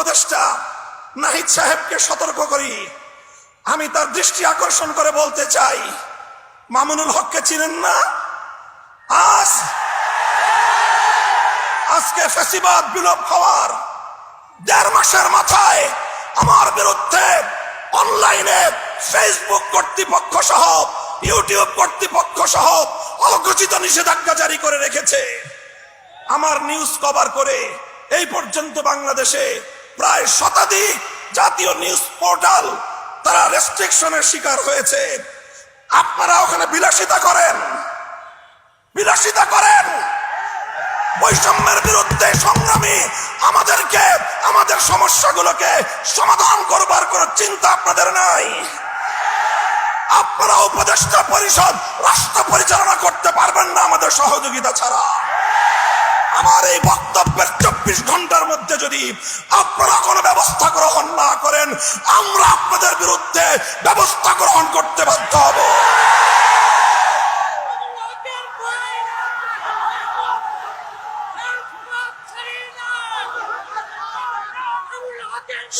উপদেষ্টা নাহিদ সাহেবকে সতর্ক করি, আমি তার দৃষ্টি আকর্ষণ করে বলতে চাই, মামুনুল হককে চিনেন না? আজকে ফ্যাসিবাদ বিলোপ হওয়ার ১.৫ মাসের মাথায় আমার বিরুদ্ধে অনলাইনে ফেসবুক কর্তৃপক্ষ সহ ইউটিউব কর্তৃপক্ষ সহ অঘোষিত নিষেধাজ্ঞা জারি করে রেখেছে। আমার নিউজ কভার করে এই পর্যন্ত বাংলাদেশে প্রায় শতাধিক জাতীয় নিউজ পোর্টাল তারা রেস্ট্রিকশনের শিকার হয়েছে। আপনারা ওখানে বিলাসিতা করেন, বৈষম্যের বিরুদ্ধে সংগ্রামী আমাদেরকে আমাদের সমস্যাগুলোকে সমাধান করবার কোন চিন্তা আপনাদের নাই। আপনারা উপদেষ্টা পরিষদ রাষ্ট্র পরিচালনা করতে পারবেন না আমাদের সহযোগিতা ছাড়া। আমার এই বক্তব্যের ২৪ ঘন্টার মধ্যে যদি আপনারা কোনো ব্যবস্থা গ্রহণ না করেন, আমরা আপনাদের বিরুদ্ধে ব্যবস্থা গ্রহণ করতে বাধ্য হব।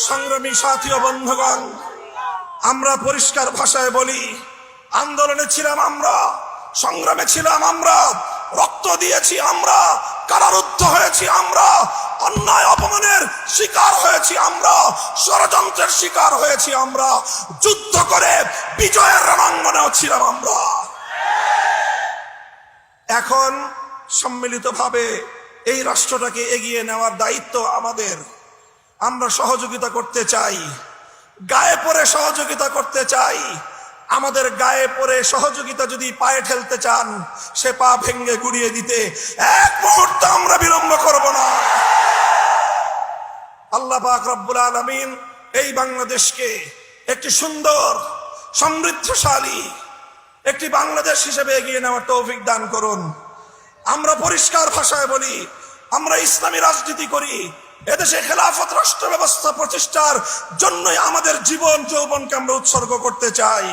সংগ্রামী সাথী ও বন্ধুগণ, আমরা পরিষ্কার ভাষায় বলি, আন্দোলনে ছিলাম আমরা, সংগ্রামে ছিলাম আমরা, রক্ত দিয়েছি আমরা, কারারুদ্ধ হয়েছি আমরা, অন্যায় অপমানের শিকার হয়েছি আমরা, ষড়যন্ত্রের শিকার হয়েছি আমরা, যুদ্ধ করে বিজয়ের রণাঙ্গনেও ছিলাম আমরা। এখন সম্মিলিতভাবে এই রাষ্ট্রটাকে এগিয়ে নেওয়ার দায়িত্ব আমাদের। আমরা সহযোগিতা করতে চাই, গায়ে পড়ে সহযোগিতা করতে চাই। আমাদের গায়ে পড়ে সহযোগিতা যদি পায়ে ঠেলতে চান, সে পা ভেঙ্গে গুড়িয়ে দিতে এক মুহূর্ত আমরা বিলম্ব করব না। আল্লাহ পাক রব্বুল আলামিন এই বাংলাদেশকে একটি সুন্দর সমৃদ্ধশালী একটি বাংলাদেশ হিসেবে এগিয়ে নেওয়ার তৌফিক দান করুন। আমরা পরিষ্কার ভাষায় বলি, আমরা ইসলামী রাজনীতি করি, এদেশে খেলাফত রাষ্ট্র ব্যবস্থা প্রতিষ্ঠার জন্যই আমাদের জীবন যৌবনকে আমরা উৎসর্গ করতে চাই।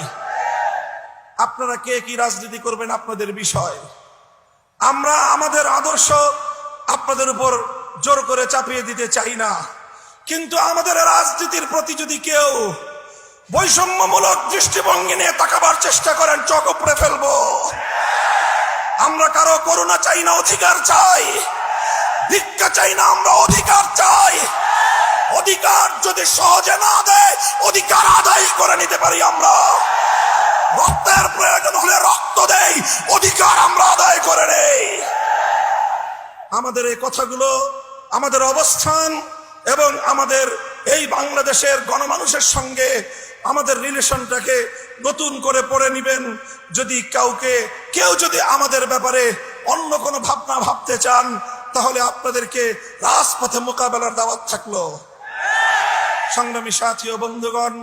আপনারা কে কি রাজনীতি করবেন আপনাদের বিষয়। আমরা আমাদের আদর্শ আপনাদের উপর জোর করে চাপিয়ে দিতে চাই না, কিন্তু আমাদের রাজনীতির প্রতি যদি কেউ বৈষম্যমূলক দৃষ্টিভঙ্গি নিয়ে তাকাবার চেষ্টা করেন, চোখ উপড়ে ফেলবো। আমরা কারো করুণা চাই না, অধিকার চাই। ভিক্ষা চাই না, আমরা অধিকার চাই। অধিকার যদি সহজে না দেয়, অধিকার আদায় করে নিতে পারি আমরা। রক্তের প্রয়োজন হলে রক্ত দেই, অধিকার আমরা আদায় করে নেই। আমাদের এই কথাগুলো, আমাদের অবস্থান এবং আমাদের এই বাংলাদেশের গণমানুষের সঙ্গে আমাদের রিলেশনটাকে নতুন করে পড়ে নিবেন। যদি কেউ যদি আমাদের ব্যাপারে অন্য কোনো ভাবনা ভাবতে চান, তাহলে আপনাদেরকে রাজপথে মোকাবেলার দাওয়াত থাকলো। সংগ্রামী সাথী ও বন্ধুগণ,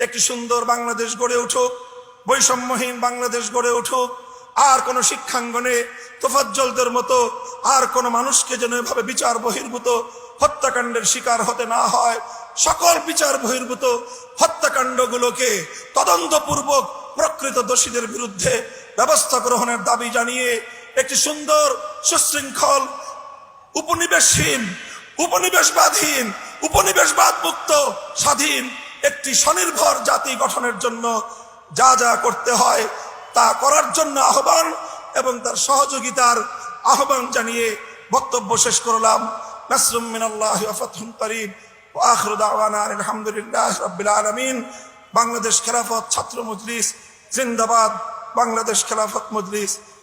একটি সুন্দর বাংলাদেশ গড়ে উঠুক, বৈষম্যহীন বাংলাদেশ গড়ে উঠুক। আর কোন শিক্ষাঙ্গনে তোফাজ্জলদের মতো আর কোন মানুষকে যেন এভাবে বিচার বহির্ভূত হত্যাকাণ্ডের শিকার হতে না হয়। সকল বিচার বহির্ভূত হত্যাকাণ্ডগুলোকে তদন্তপূর্বক প্রকৃত দোষীদের বিরুদ্ধে ব্যবস্থা গ্রহণের দাবি জানিয়ে একটি সুন্দর সুশৃঙ্খল উপনিবেশহীন, উপনিবেশবাদহীন, উপনিবেশবাদ মুক্ত স্বাধীন একটি স্বনির্ভর জাতি গঠনের জন্য যা যা করতে হয় তা করার জন্য আহ্বান এবং তার সহযোগিতার আহ্বান জানিয়ে বক্তব্য শেষ করলাম। নাসরুম মিনাল্লাহি ওয়া ফাতহুন করিব ওয়া আখিরু দাওয়ানা আলহামদুলিল্লাহি রাব্বিল আলামিন। বাংলাদেশ খেলাফত ছাত্র মজলিস জিন্দাবাদ, বাংলাদেশ খেলাফত মজলিস